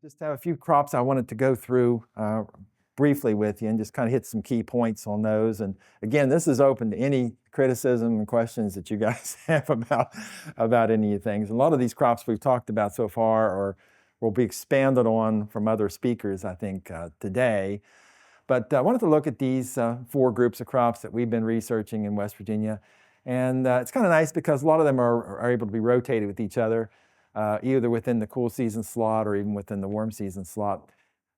Just have a few crops I wanted to go through briefly with you and just kind of hit some key points on those. And again, this is open to any criticism and questions that you guys have about any of the things. A lot of these crops we've talked about so far or will be expanded on from other speakers, I think, today. But I wanted to look at these four groups of crops that we've been researching in West Virginia. And it's kind of nice because a lot of them are able to be rotated with each other, either within the cool season slot or even within the warm season slot.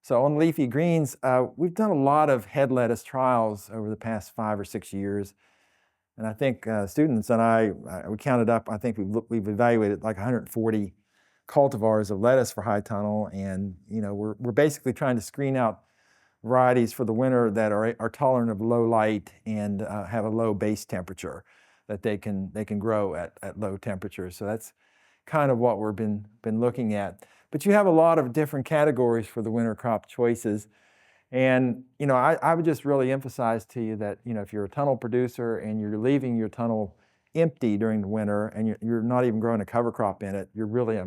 So on leafy greens, we've done a lot of head lettuce trials over the past 5 or 6 years. And I think students and we counted up, I think we've evaluated like 140 cultivars of lettuce for high tunnel. And we're basically trying to screen out varieties for the winter that are tolerant of low light and have a low base temperature that they can grow at low temperatures. So that's kind of what we've been looking at. But you have a lot of different categories for the winter crop choices. And I would just really emphasize to you that if you're a tunnel producer and you're leaving your tunnel empty during the winter and you're not even growing a cover crop in it, you're really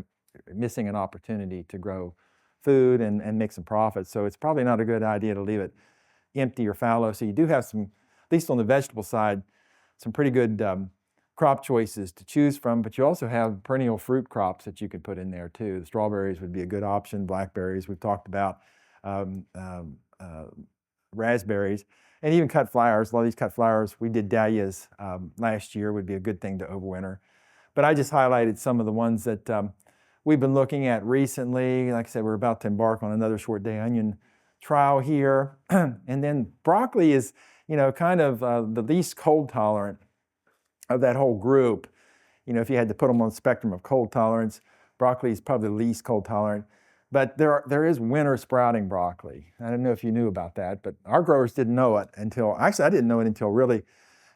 missing an opportunity to grow food and make some profits. So it's probably not a good idea to leave it empty or fallow. So you do have some, at least on the vegetable side, some pretty good crop choices to choose from, but you also have perennial fruit crops that you could put in there too. The strawberries would be a good option, blackberries we've talked about, raspberries, and even cut flowers. A lot of these cut flowers, we did dahlias last year, would be a good thing to overwinter. But I just highlighted some of the ones that we've been looking at recently. Like I said, we're about to embark on another short day onion trial here. And then broccoli is, kind of the least cold tolerant of that whole group. If you had to put them on the spectrum of cold tolerance, broccoli is probably the least cold tolerant. But there is winter sprouting broccoli. I don't know if you knew about that, but our growers didn't know it until, actually I didn't know it until really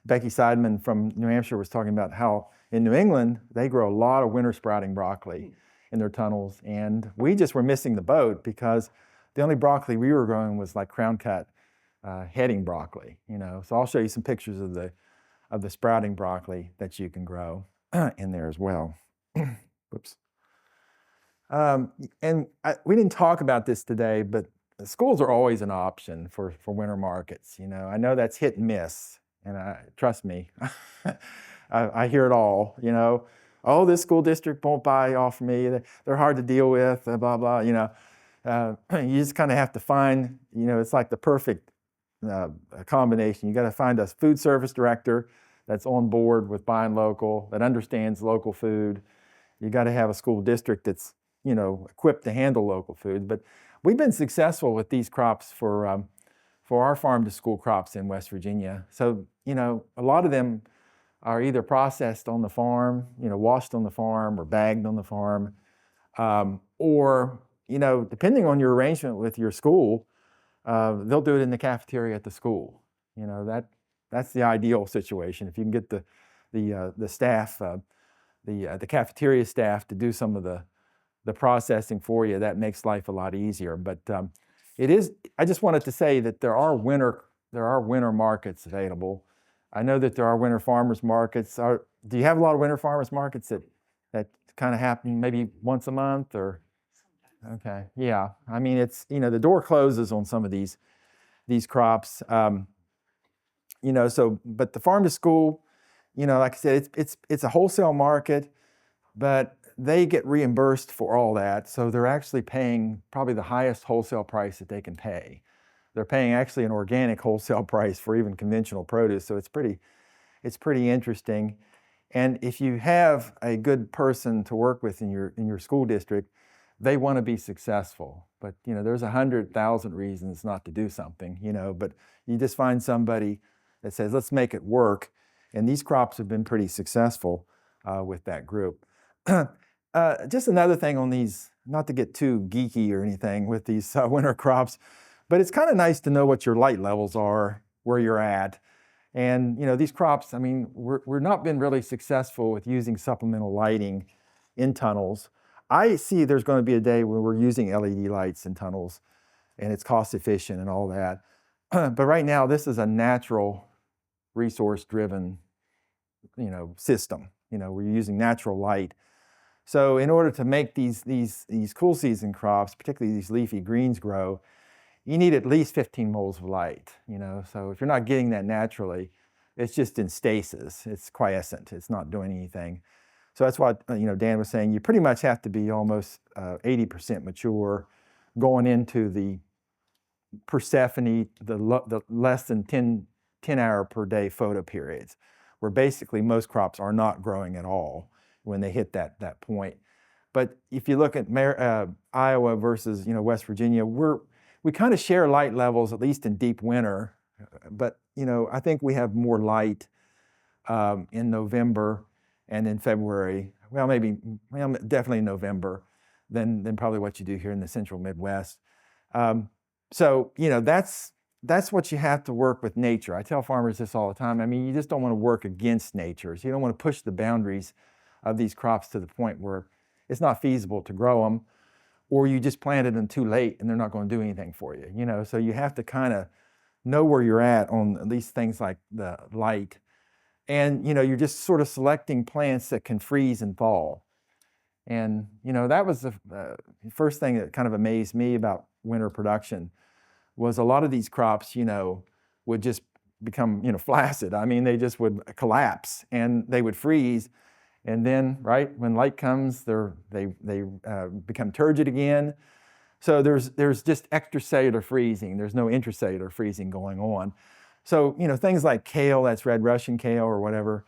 Becky Seidman from New Hampshire was talking about how in New England, they grow a lot of winter sprouting broccoli in their tunnels. And we just were missing the boat because the only broccoli we were growing was like crown cut heading broccoli, So I'll show you some pictures of the sprouting broccoli that you can grow in there as well. Whoops. We didn't talk about this today, but schools are always an option for winter markets. I know that's hit and miss, and trust me, I hear it all. Oh, this school district won't buy off me. They're hard to deal with. Blah blah. You just kind of have to find. It's like the perfect combination. You got to find a food service director that's on board with buying local, that understands local food. You got to have a school district that's equipped to handle local food. But we've been successful with these crops for our farm to school crops in West Virginia. So, a lot of them are either processed on the farm, washed on the farm or bagged on the farm, or, depending on your arrangement with your school, they'll do it in the cafeteria at the school. That's the ideal situation. If you can get the staff, the cafeteria staff to do some of the processing for you, that makes life a lot easier. But I just wanted to say that there are winter markets available. I know that there are winter farmers markets. Do you have a lot of winter farmers markets that kind of happen maybe once a month or? Okay, yeah. I mean, it's, the door closes on some of these crops. But the farm to school, like I said, it's a wholesale market, but they get reimbursed for all that. So they're actually paying probably the highest wholesale price that they can pay. They're paying actually an organic wholesale price for even conventional produce. So it's pretty interesting. And if you have a good person to work with in your school district, they want to be successful. But there's 100,000 reasons not to do something, but you just find somebody that says, let's make it work. And these crops have been pretty successful with that group. Just another thing on these, not to get too geeky or anything with these winter crops, but it's kind of nice to know what your light levels are, where you're at. And these crops, I mean, we're not been really successful with using supplemental lighting in tunnels. I see there's going to be a day when we're using LED lights in tunnels and it's cost efficient and all that. But right now, this is a natural resource driven, system. We're using natural light. So in order to make these cool season crops, particularly these leafy greens grow, you need at least 15 moles of light, So if you're not getting that naturally, it's just in stasis. It's quiescent. It's not doing anything. So that's what, Dan was saying. You pretty much have to be almost 80% mature going into the Persephone, the less than 10 hour per day photo periods, where basically most crops are not growing at all when they hit that point. But if you look at Iowa versus West Virginia, we kind of share light levels, at least in deep winter. But I think we have more light in November and in February. Well, definitely November than probably what you do here in the central Midwest. So that's what you have to work with nature. I tell farmers this all the time. I mean, you just don't want to work against nature. So you don't want to push the boundaries of these crops to the point where it's not feasible to grow them, or you just planted them too late and they're not going to do anything for you. So you have to kind of know where you're at least things like the light. And you're just sort of selecting plants that can freeze and fall. And that was the first thing that kind of amazed me about winter production was a lot of these crops, would just become, flaccid. I mean, they just would collapse and they would freeze. And then, right, when light comes, they become turgid again. So there's just extracellular freezing. There's no intracellular freezing going on. So, things like kale, that's red Russian kale or whatever,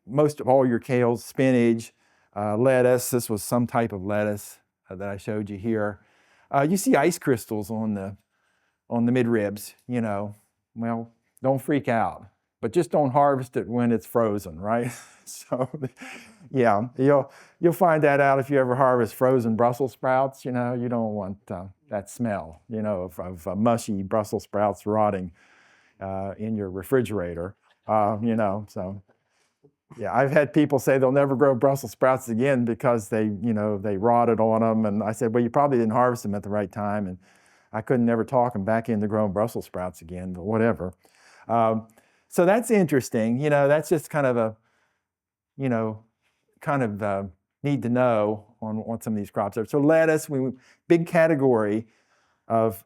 most of all your kales, spinach, lettuce, this was some type of lettuce that I showed you here. You see ice crystals on the midribs, well, don't freak out, but just don't harvest it when it's frozen, right? So, yeah, you'll find that out if you ever harvest frozen Brussels sprouts. You don't want that smell, of mushy Brussels sprouts rotting in your refrigerator, So, yeah, I've had people say they'll never grow Brussels sprouts again because they rotted on them, and I said, well, you probably didn't harvest them at the right time, and I couldn't never talk them back into growing Brussels sprouts again, but whatever. So that's interesting. That's just kind of a need to know on what some of these crops are. So lettuce, big category of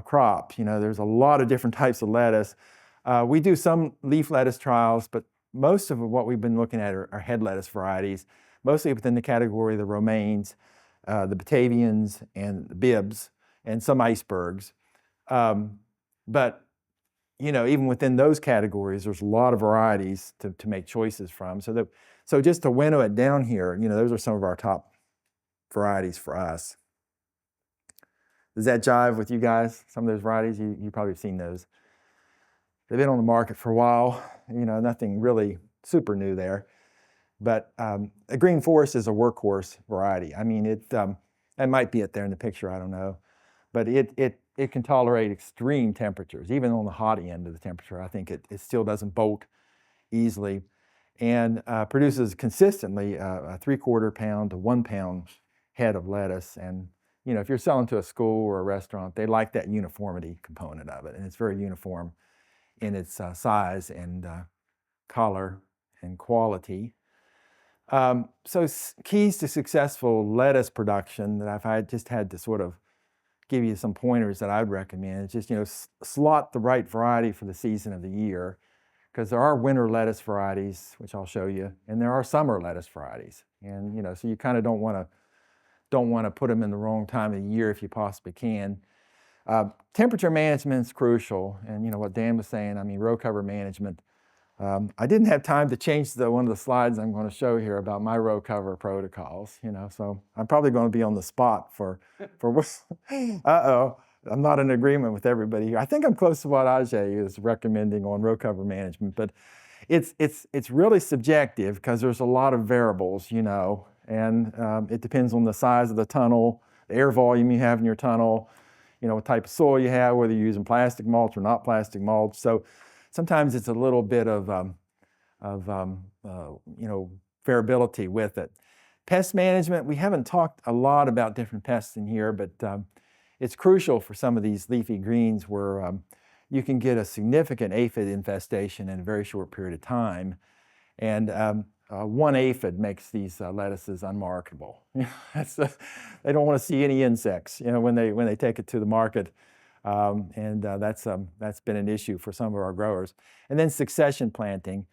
crops. There's a lot of different types of lettuce. We do some leaf lettuce trials, but most of what we've been looking at are head lettuce varieties, mostly within the category of the romaines, the Batavians, and the bibs, and some icebergs. But even within those categories, there's a lot of varieties to make choices from. So just to winnow it down here, those are some of our top varieties for us. Does that jive with you guys? Some of those varieties, you probably have seen those. They've been on the market for a while, nothing really super new there. But a green forest is a workhorse variety. I mean, it might be it there in the picture, I don't know. But it can tolerate extreme temperatures, even on the hot end of the temperature. I think it still doesn't bolt easily, and produces consistently a 3/4 pound to 1 pound head of lettuce. And if you're selling to a school or a restaurant, they like that uniformity component of it, and it's very uniform in its size and color and quality. So keys to successful lettuce production that I've just had to sort of give you some pointers that I'd recommend. It's just, slot the right variety for the season of the year, because there are winter lettuce varieties, which I'll show you, and there are summer lettuce varieties. And, so you kind of don't want to put them in the wrong time of the year if you possibly can. Temperature management is crucial. And, what Dan was saying, I mean, row cover management. I didn't have time to change one of the slides I'm going to show here about my row cover protocols, so I'm probably going to be on the spot for uh-oh, I'm not in agreement with everybody here. I think I'm close to what Ajay is recommending on row cover management, but it's really subjective because there's a lot of variables, and it depends on the size of the tunnel, the air volume you have in your tunnel, what type of soil you have, whether you're using plastic mulch or not plastic mulch. So sometimes it's a little bit of variability with it. Pest management, we haven't talked a lot about different pests in here, but it's crucial for some of these leafy greens where you can get a significant aphid infestation in a very short period of time. And one aphid makes these lettuces unmarketable. They don't want to see any insects, when they take it to the market, and that's been an issue for some of our growers. And then succession planting,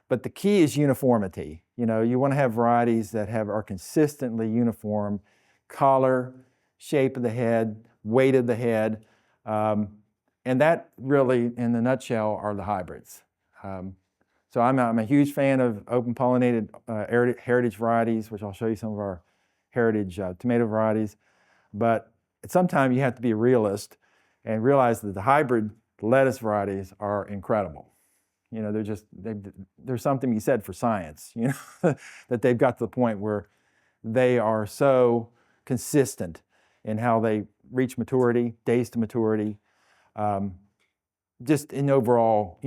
but the key is uniformity. You want to have varieties that are consistently uniform, color, shape of the head, weight of the head, and that really, in a nutshell, are the hybrids. So I'm a huge fan of open pollinated heritage varieties, which I'll show you some of our heritage tomato varieties. But sometimes you have to be a realist and realize that the hybrid lettuce varieties are incredible. There's something to be said for science, that they've got to the point where they are so consistent in how they reach maturity, days to maturity, just in overall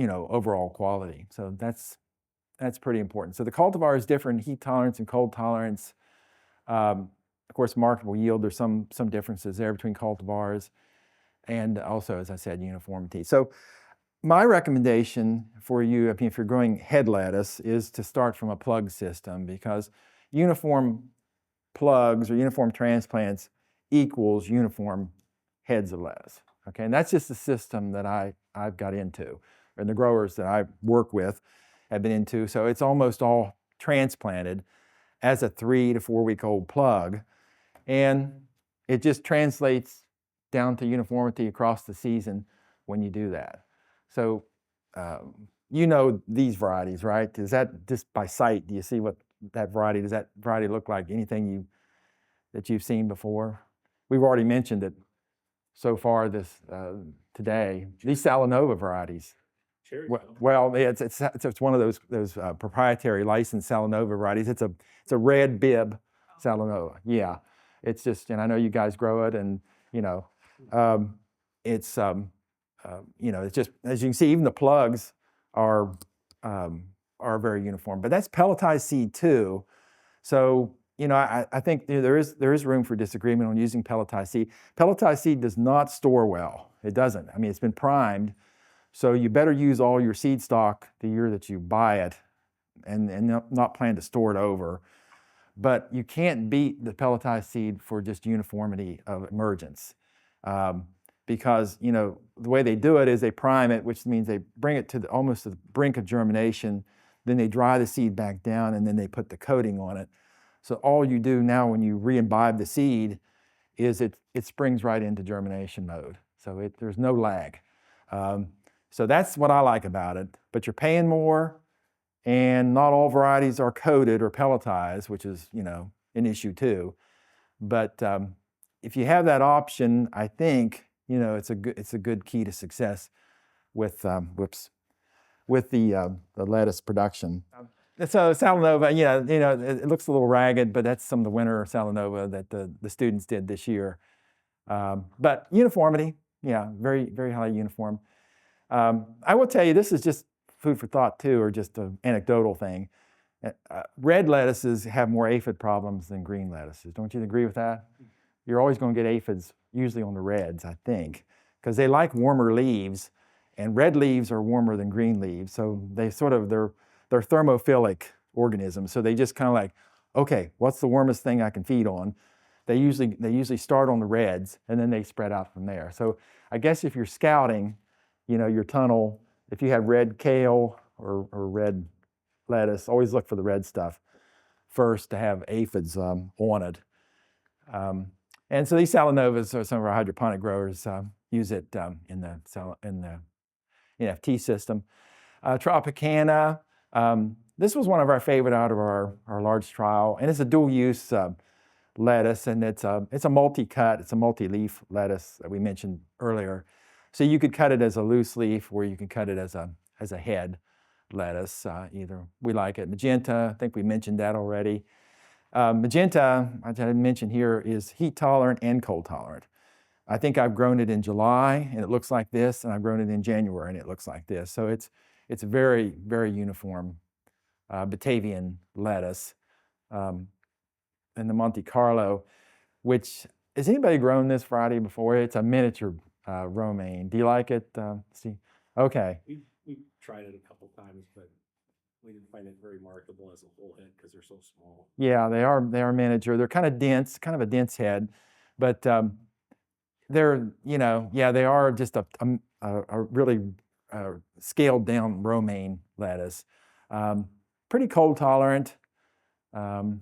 quality. So that's pretty important. So the cultivar is different, heat tolerance and cold tolerance. Of course, marketable yield, there's some differences there between cultivars, and also, as I said, uniformity. So my recommendation for you, if you're growing head lettuce, is to start from a plug system, because uniform plugs or uniform transplants equals uniform heads of lettuce. Okay, and that's just the system that I've got into, and the growers that I work with have been into. So it's almost all transplanted as a 3 to 4 week old plug, and it just translates down to uniformity across the season when you do that. So these varieties, right? Is that just by sight? Do you see what does that variety look like? Anything that you've seen before? We've already mentioned it so far today. These Salanova varieties. Well, it's one of those proprietary licensed Salanova varieties. It's a red bib Salanova. Yeah, it's just, and I know you guys grow it, and it's just, as you can see, even the plugs are very uniform. But that's pelletized seed too. So I think there is room for disagreement on using pelletized seed. Pelletized seed does not store well. It doesn't. I mean, it's been primed. So you better use all your seed stock the year that you buy it, and not plan to store it over. But you can't beat the pelletized seed for just uniformity of emergence, because the way they do it is they prime it, which means they bring it to almost to the brink of germination. Then they dry the seed back down, and then they put the coating on it. So all you do now when you re-imbibe the seed is it springs right into germination mode. So there's no lag. So that's what I like about it. But you're paying more, and not all varieties are coated or pelletized, which is an issue too. But if you have that option, I think it's a good key to success with the lettuce production. So Salanova, it looks a little ragged, but that's some of the winter Salanova that the students did this year. But uniformity, very, very highly uniform. I will tell you, this is just food for thought too, or just an anecdotal thing. Red lettuces have more aphid problems than green lettuces. Don't you agree with that? You're always going to get aphids, usually on the reds, I think, because they like warmer leaves, and red leaves are warmer than green leaves. So they're thermophilic organisms. So they just kind of like, okay, what's the warmest thing I can feed on? They usually start on the reds, and then they spread out from there. So I guess if you're scouting, your tunnel, if you have red kale or red lettuce, always look for the red stuff first to have aphids on it. And so these Salanovas, or some of our hydroponic growers use it in the NFT system. Tropicana, this was one of our favorite out of our large trial, and it's a dual-use lettuce, and it's a multi-cut, it's a multi-leaf lettuce that we mentioned earlier. So you could cut it as a loose leaf, or you can cut it as a head lettuce. Either we like it. Magenta, I think we mentioned that already. Magenta, I didn't mention here, is heat tolerant and cold tolerant. I think I've grown it in July, and it looks like this, and I've grown it in January, and it looks like this. So it's very, very uniform Batavian lettuce. And the Monte Carlo, which, has anybody grown this variety before? It's a miniature romaine. Do you like it, Steve? Okay. We've tried it a couple times, but We didn't find it very marketable as a whole head because they're so small. Yeah, they are miniature. They're kind of dense, kind of a dense head, but they're, yeah, they are just a really scaled down romaine lettuce. Pretty cold tolerant. And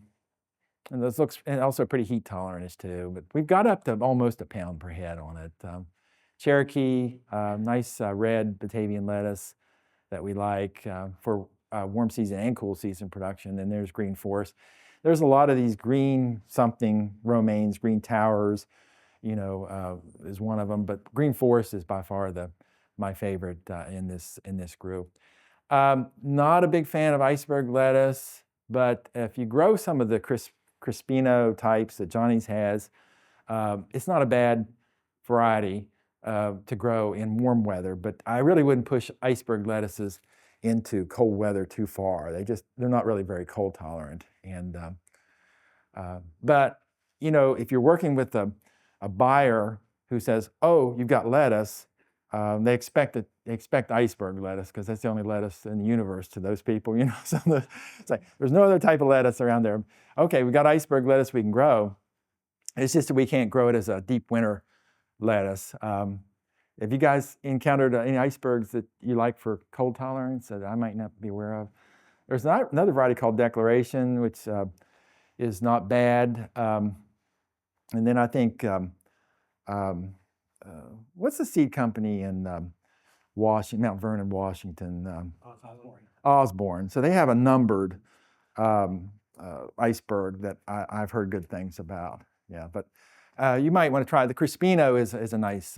those looks, and also pretty heat tolerant too. But we've got up to almost a pound per head on it. Cherokee, nice red Batavian lettuce that we like for warm season and cool season production. And there's green forest. There's a lot of these green something romaines, green towers, is one of them. But green forest is by far my favorite in this group. Not a big fan of iceberg lettuce, but if you grow some of the Crispino types that Johnny's has, it's not a bad variety to grow in warm weather, but I really wouldn't push iceberg lettuces into cold weather too far. They're not really very cold tolerant. And but if you're working with a buyer who says, "Oh, you've got lettuce," they expect iceberg lettuce because that's the only lettuce in the universe to those people. So it's like there's no other type of lettuce around there. Okay, we got iceberg lettuce we can grow. It's just that we can't grow it as a deep winter lettuce. Have you guys encountered any icebergs that you like for cold tolerance that I might not be aware of? There's another variety called Declaration, which is not bad. And then I think, what's the seed company in Mount Vernon, Washington? Osborne. So they have a numbered iceberg that I've heard good things about. Yeah, but you might want to try. The Crispino is a nice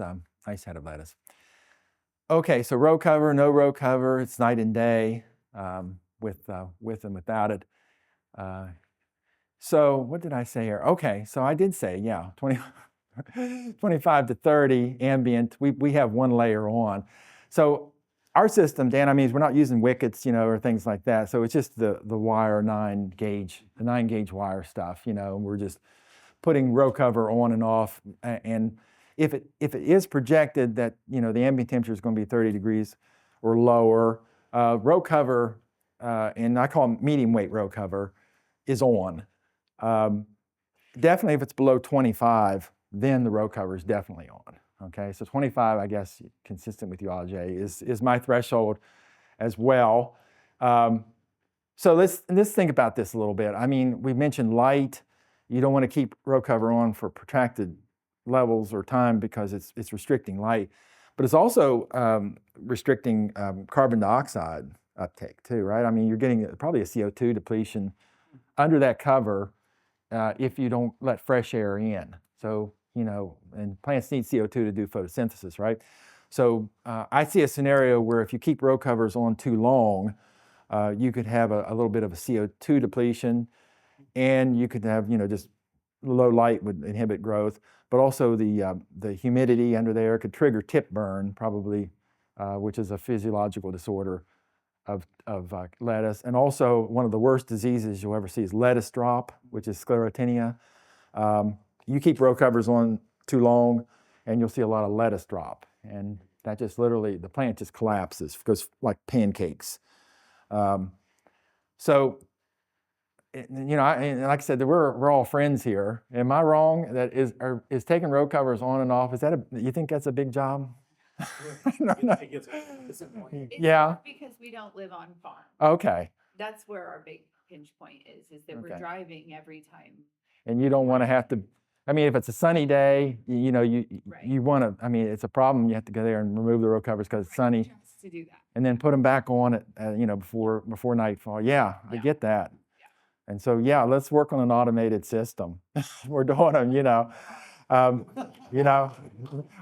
head of lettuce. Okay, so row cover, no row cover, it's night and day with and without it. So what did I say here? Okay, so I did say, 25 to 30 ambient. We have one layer on. So our system, Dan, we're not using wickets, or things like that. So it's just the wire 9-gauge, the 9-gauge wire stuff, we're just putting row cover on and off. And if it is projected that, the ambient temperature is going to be 30 degrees or lower, row cover, and I call them medium weight row cover, is on. Definitely if it's below 25, then the row cover is definitely on. Okay, so 25, I guess, consistent with ULJ, is my threshold as well. So let's think about this a little bit. We mentioned light. You don't want to keep row cover on for protracted levels or time because it's restricting light, but it's also restricting carbon dioxide uptake too, right? You're getting probably a CO2 depletion under that cover if you don't let fresh air in. So, and plants need CO2 to do photosynthesis, right? So I see a scenario where if you keep row covers on too long, you could have a little bit of a CO2 depletion, and you could have, just low light would inhibit growth, but also the humidity under there could trigger tip burn, probably, which is a physiological disorder of lettuce. And also one of the worst diseases you'll ever see is lettuce drop, which is sclerotinia. You keep row covers on too long and you'll see a lot of lettuce drop. And that just literally, the plant just collapses, goes like pancakes. So, and like I said, we're all friends here. Am I wrong? That is taking row covers on and off, you think that's a big job? No. Yeah. Because we don't live on farm. Okay. That's where our big pinch point is that we're driving every time. And you don't want to have to, if it's a sunny day, you want to, it's a problem. You have to go there and remove the row covers because it's sunny. Just to do that. And then put them back on before nightfall. Yeah, I get that. Yeah. And so, let's work on an automated system. We're doing them,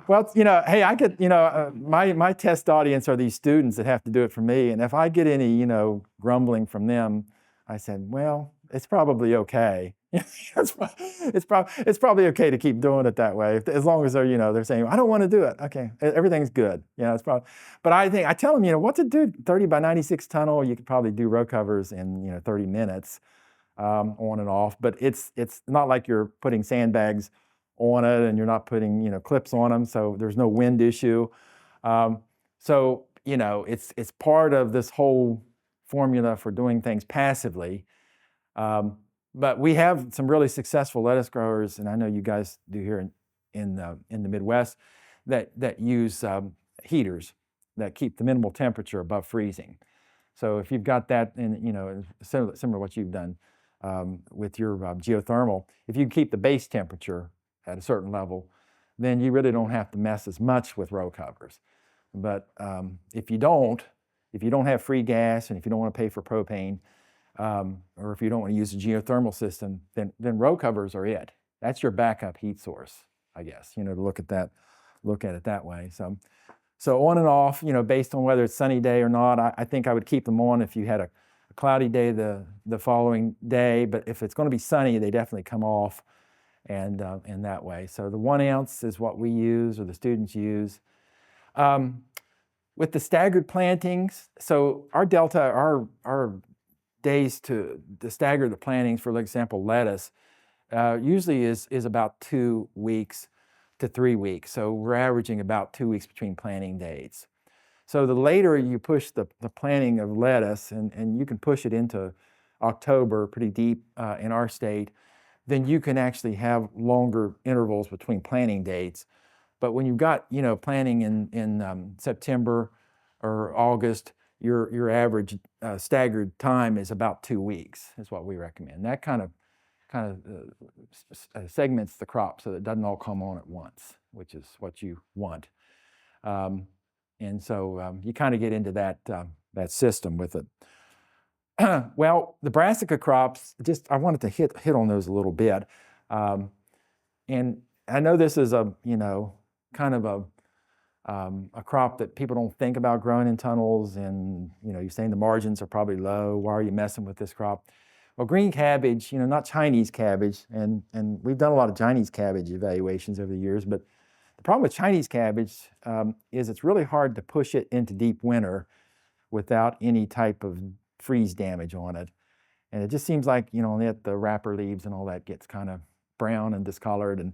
well, hey, I could, my test audience are these students that have to do it for me. And if I get any, grumbling from them, I said, well, it's probably okay. It's probably okay to keep doing it that way, as long as they're saying, I don't want to do it. Okay, everything's good. It's probably, but I tell them, what's it do? 30 by 96 tunnel, you could probably do row covers in, 30 minutes on and off. But it's not like you're putting sandbags on it and you're not putting, clips on them. So there's no wind issue. So, it's part of this whole formula for doing things passively. But we have some really successful lettuce growers, and I know you guys do here in the Midwest, that use heaters that keep the minimal temperature above freezing. So if you've got that, in, similar to what you've done with your geothermal, if you keep the base temperature at a certain level, then you really don't have to mess as much with row covers. But if you don't have free gas, and if you don't want to pay for propane, or if you don't want to use a geothermal system, then row covers are it. That's your backup heat source, I guess, to look at it that way. So on and off, based on whether it's sunny day or not, I think I would keep them on if you had a cloudy day the following day. But if it's going to be sunny, they definitely come off, and that way. So the 1 ounce is what we use, or the students use. With the staggered plantings, so our delta, our days to stagger the plantings, for example, lettuce, usually is about 2 weeks to 3 weeks. So we're averaging about 2 weeks between planting dates. So the later you push the planting of lettuce, and you can push it into October pretty deep in our state, then you can actually have longer intervals between planting dates. But when you've got planting in September or August, your average staggered time is about 2 weeks, is what we recommend. That kind of segments the crop so that it doesn't all come on at once, which is what you want. And so you kind of get into that system with it. Well, the brassica crops, I wanted to hit on those a little bit. And I know this is kind of a crop that people don't think about growing in tunnels, and you're saying the margins are probably low. Why are you messing with this crop? Well, green cabbage, not Chinese cabbage, and we've done a lot of Chinese cabbage evaluations over the years, but the problem with Chinese cabbage is it's really hard to push it into deep winter without any type of freeze damage on it. And it just seems like, the wrapper leaves and all that gets kind of brown and discolored. And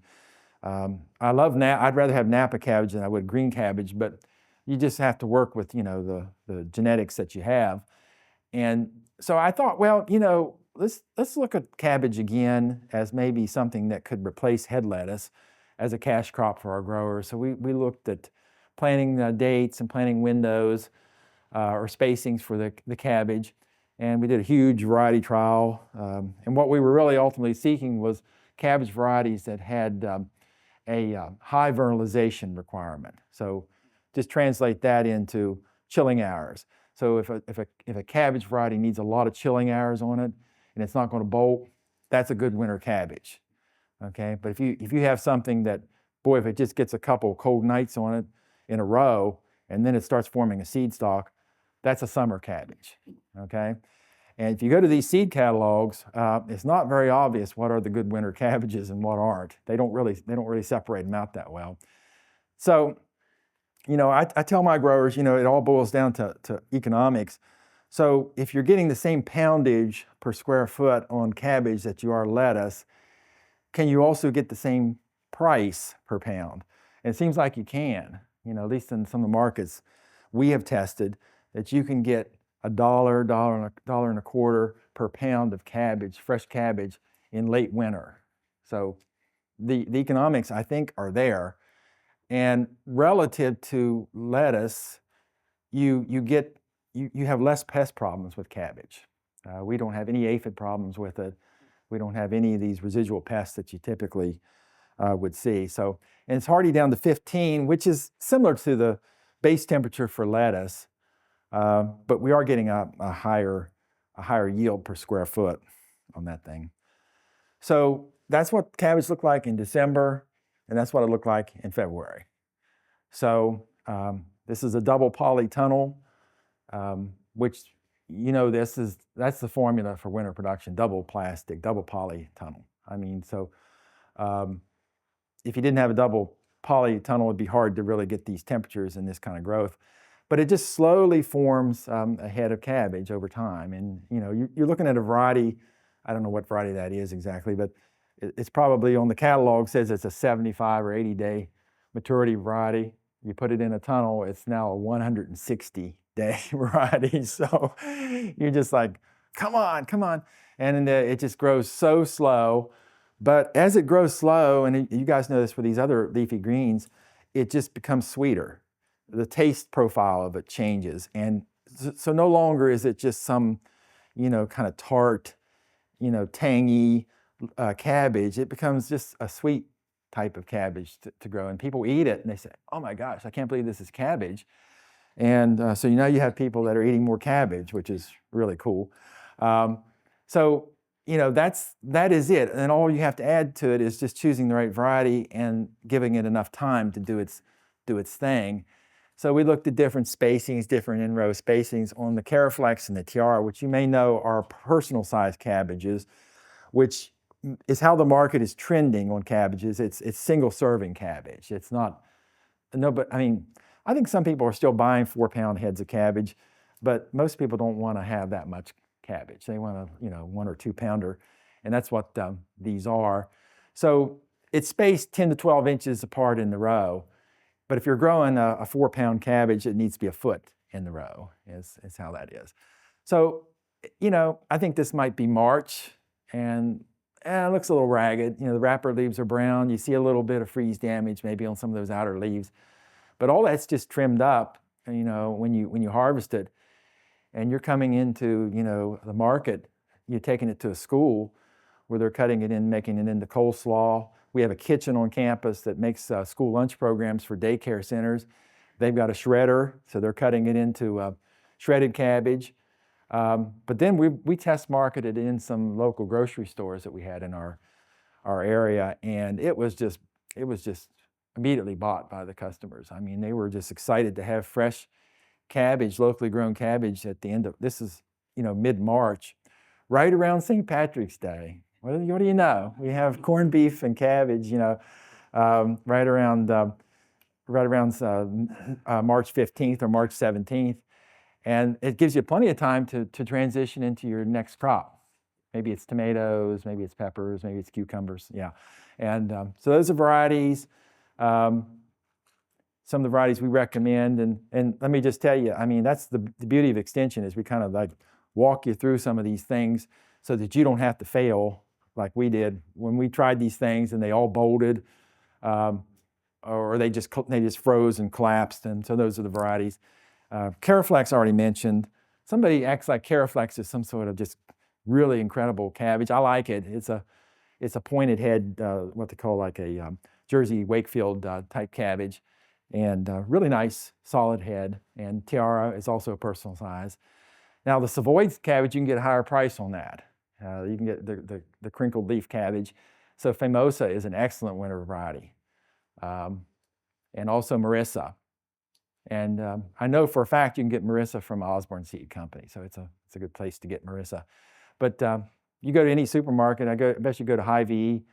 I'd rather have Napa cabbage than I would green cabbage, but you just have to work with, the genetics that you have. And so I thought, well, let's look at cabbage again as maybe something that could replace head lettuce as a cash crop for our growers. So we looked at planting dates and planting windows or spacings for the cabbage. And we did a huge variety trial. And what we were really ultimately seeking was cabbage varieties that had a high vernalization requirement. So just translate that into chilling hours. So if a cabbage variety needs a lot of chilling hours on it and it's not going to bolt, that's a good winter cabbage. Okay, but if you have something that, boy, if it just gets a couple cold nights on it in a row and then it starts forming a seed stalk, that's a summer cabbage. Okay, and if you go to these seed catalogs, it's not very obvious what are the good winter cabbages and what aren't. They don't really separate them out that well. So, I tell my growers, it all boils down to economics. So if you're getting the same poundage per square foot on cabbage that you are lettuce, can you also get the same price per pound? And it seems like you can, at least in some of the markets we have tested, that you can get $1.25 per pound of cabbage, fresh cabbage, in late winter. So the economics, I think, are there. And relative to lettuce, you have less pest problems with cabbage. We don't have any aphid problems with it. We don't have any of these residual pests that you typically would see. So, and it's hardy down to 15, which is similar to the base temperature for lettuce, but we are getting a higher yield per square foot on that thing. So that's what cabbage looked like in December, and that's what it looked like in February. So this is a double poly tunnel, which that's the formula for winter production: double plastic, double poly tunnel. I mean, so if you didn't have a double poly tunnel, it'd be hard to really get these temperatures and this kind of growth. But it just slowly forms a head of cabbage over time. And you're looking at a variety. I don't know what variety that is exactly, but it's probably on the catalog says it's a 75 or 80 day maturity variety. You put it in a tunnel, it's now a 160 Day varieties. So you're just like, come on, come on. And it just grows so slow. But as it grows slow, and you guys know this for these other leafy greens, it just becomes sweeter. The taste profile of it changes. And so no longer is it just some, kind of tart, tangy cabbage. It becomes just a sweet type of cabbage to grow. And people eat it and they say, oh my gosh, I can't believe this is cabbage. And so you have people that are eating more cabbage, which is really cool. So that is it. And all you have to add to it is just choosing the right variety and giving it enough time to do its thing. So we looked at different spacings, different in-row spacings on the Caraflex and the Tiara, which you may know are personal size cabbages, which is how the market is trending on cabbages. It's single serving cabbage. It's not, no, but I mean, I think some people are still buying 4-pound heads of cabbage, but most people don't want to have that much cabbage. They want a 1 or 2 pounder, and that's what these are. So it's spaced 10 to 12 inches apart in the row. But if you're growing a 4-pound cabbage, it needs to be a foot in the row, is how that is. So, I think this might be March, and it looks a little ragged. The wrapper leaves are brown. You see a little bit of freeze damage maybe on some of those outer leaves. But all that's just trimmed up, when you harvest it, and you're coming into, the market, you're taking it to a school where they're cutting it in, making it into coleslaw. We have a kitchen on campus that makes school lunch programs for daycare centers. They've got a shredder, so they're cutting it into shredded cabbage. But then we test marketed it in some local grocery stores that we had in our area, and it was just immediately bought by the customers. I mean, they were just excited to have fresh cabbage, locally grown cabbage at the end of, this is, mid-March, right around St. Patrick's Day. What do you know? We have corned beef and cabbage, right around March 15th or March 17th. And it gives you plenty of time to transition into your next crop. Maybe it's tomatoes, maybe it's peppers, maybe it's cucumbers, yeah. And so those are varieties. Some of the varieties we recommend, and let me just tell you, I mean, that's the beauty of extension, is we kind of like walk you through some of these things so that you don't have to fail like we did when we tried these things and they all bolted, or they just froze and collapsed. And so those are the varieties. Caraflex I already mentioned. Somebody acts like Caraflex is some sort of just really incredible cabbage. I like it. It's a pointed head, what they call like a Jersey Wakefield type cabbage, and really nice solid head. And Tiara is also a personal size. Now the Savoy cabbage, you can get a higher price on that. You can get the crinkled leaf cabbage. So Famosa is an excellent winter variety. And also Marissa. And I know for a fact you can get Marissa from Osborne Seed Company. So it's a good place to get Marissa. But you go to any supermarket, I bet you go to Hy-Vee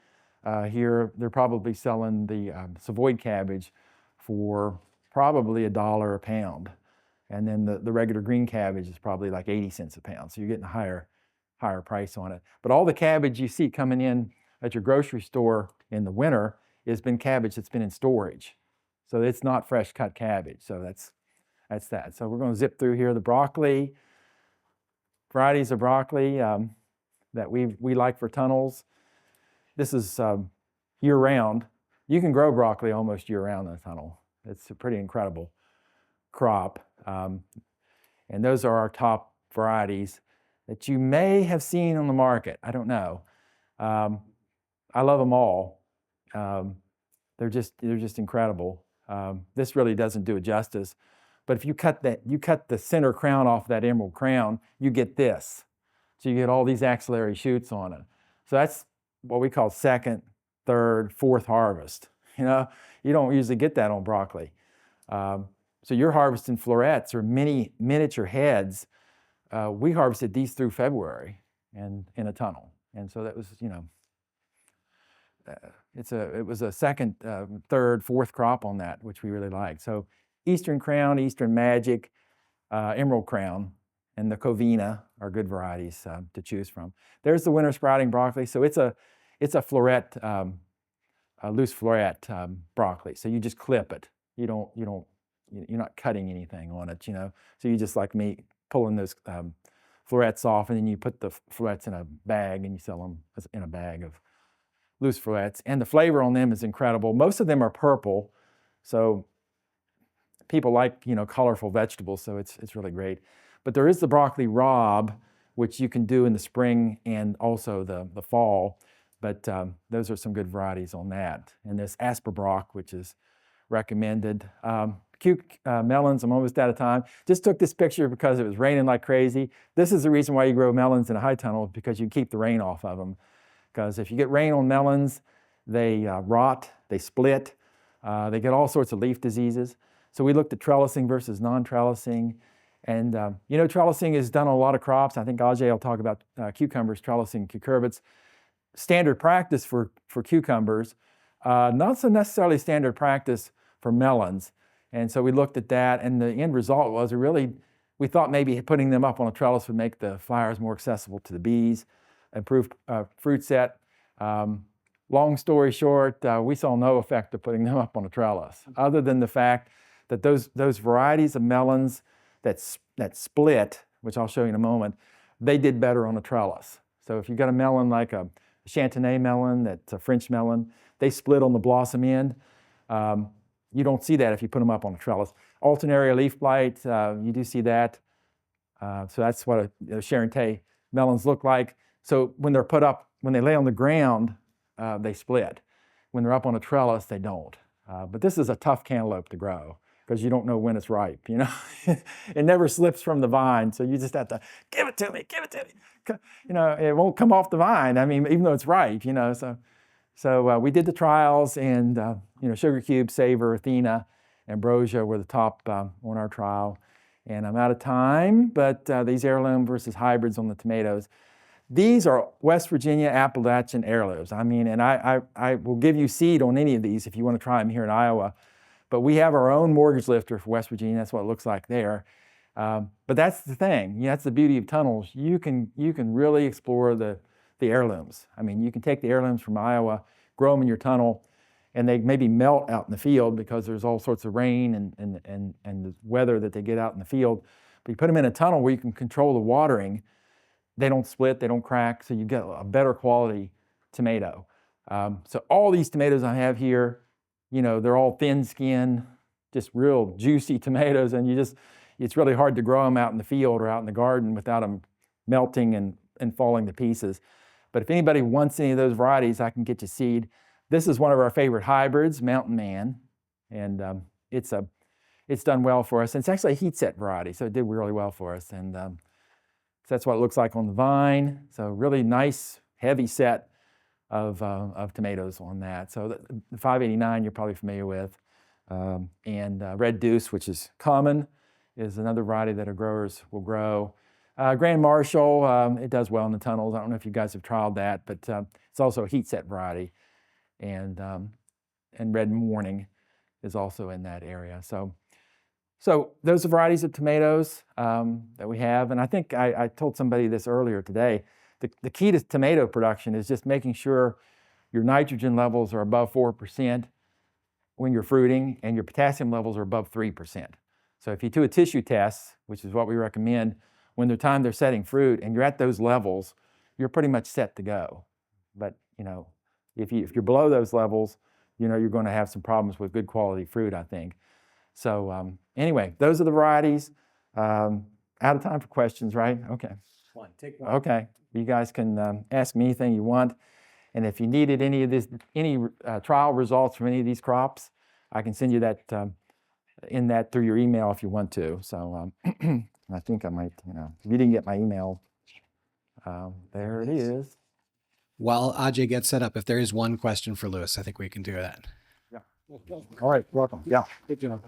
here, they're probably selling the Savoy cabbage for probably $1 a pound. And then the regular green cabbage is probably like 80 cents a pound. So you're getting a higher price on it. But all the cabbage you see coming in at your grocery store in the winter has been cabbage that's been in storage. So it's not fresh cut cabbage. So that's that. So we're going to zip through here the broccoli, varieties of broccoli that we like for tunnels. This is year-round. You can grow broccoli almost year-round in a tunnel. It's a pretty incredible crop. And those are our top varieties that you may have seen on the market. I don't know. I love them all. They're just incredible. This really doesn't do it justice. But if you cut the center crown off that emerald crown, you get this. So you get all these axillary shoots on it. So that's what we call second, third, fourth harvest. You don't usually get that on broccoli. So you're harvesting florets or mini miniature heads. We harvested these through February and in a tunnel. And so that was, it was a second, third, fourth crop on that, which we really liked. So Eastern Crown, Eastern Magic, Emerald Crown, and the Covina are good varieties to choose from. There's the winter sprouting broccoli. So it's a floret, a loose floret broccoli. So you just clip it. You don't you're not cutting anything on it, So you just like me pulling those florets off, and then you put the florets in a bag and you sell them in a bag of loose florets. And the flavor on them is incredible. Most of them are purple, so people like colorful vegetables, so it's really great. But there is the broccoli rabe, which you can do in the spring and also the fall. But those are some good varieties on that. And this asperbrock, which is recommended. Melons, I'm almost out of time. Just took this picture because it was raining like crazy. This is the reason why you grow melons in a high tunnel, because you keep the rain off of them. Because if you get rain on melons, they rot, they split, they get all sorts of leaf diseases. So we looked at trellising versus non-trellising. And trellising is done on a lot of crops. I think Ajay will talk about cucumbers, trellising cucurbits. Standard practice for cucumbers, not so necessarily standard practice for melons. And so we looked at that, and the end result was we thought maybe putting them up on a trellis would make the flowers more accessible to the bees, improve fruit set. Long story short, we saw no effect of putting them up on a trellis, other than the fact that those varieties of melons that split, which I'll show you in a moment, they did better on a trellis. So if you got a melon like a Chantenay melon, that's a French melon, they split on the blossom end. You don't see that if you put them up on a trellis. Alternaria leaf blight, you do see that. So that's what a Chantenay melons look like. So when they're put up, when they lay on the ground, they split. When they're up on a trellis, they don't. But this is a tough cantaloupe to grow because you don't know when it's ripe, It never slips from the vine, so you just have to, give it to me. It won't come off the vine, even though it's ripe, So we did the trials, and, Sugar Cube, Savor, Athena, Ambrosia were the top on our trial. And I'm out of time, but these heirloom versus hybrids on the tomatoes. These are West Virginia Appalachian heirlooms. And I will give you seed on any of these if you want to try them here in Iowa. But we have our own mortgage lifter for West Virginia. That's what it looks like there. But that's the thing. That's the beauty of tunnels. You can really explore the heirlooms. You can take the heirlooms from Iowa, grow them in your tunnel, and they maybe melt out in the field because there's all sorts of rain and the weather that they get out in the field. But you put them in a tunnel where you can control the watering. They don't split, they don't crack, so you get a better quality tomato. So all these tomatoes I have here, they're all thin skin, just real juicy tomatoes, and it's really hard to grow them out in the field or out in the garden without them melting and falling to pieces. But if anybody wants any of those varieties, I can get you seed. This is one of our favorite hybrids, Mountain Man, and it's done well for us. And it's actually a heat set variety, so it did really well for us. And so that's what it looks like on the vine. So really nice, heavy set of tomatoes on that. So the 589 you're probably familiar with. And Red Deuce, which is common, is another variety that our growers will grow. Grand Marshal, it does well in the tunnels. I don't know if you guys have tried that, but it's also a heat set variety. And Red Morning is also in that area. So those are varieties of tomatoes that we have. And I think I told somebody this earlier today. The key to tomato production is just making sure your nitrogen levels are above 4% when you're fruiting, and your potassium levels are above 3%. So if you do a tissue test, which is what we recommend, when the time they're setting fruit and you're at those levels, you're pretty much set to go. But if you're below those levels, you're going to have some problems with good quality fruit, I think. So anyway, those are the varieties. Out of time for questions, right? Okay. Take one. Okay. You guys can ask me anything you want. And if you needed any trial results from any of these crops, I can send you that through your email if you want to. So I think I might, if you didn't get my email, there it is. While Ajay gets set up, if there is one question for Lewis, I think we can do that. Yeah. All right. Welcome. Yeah. Good job.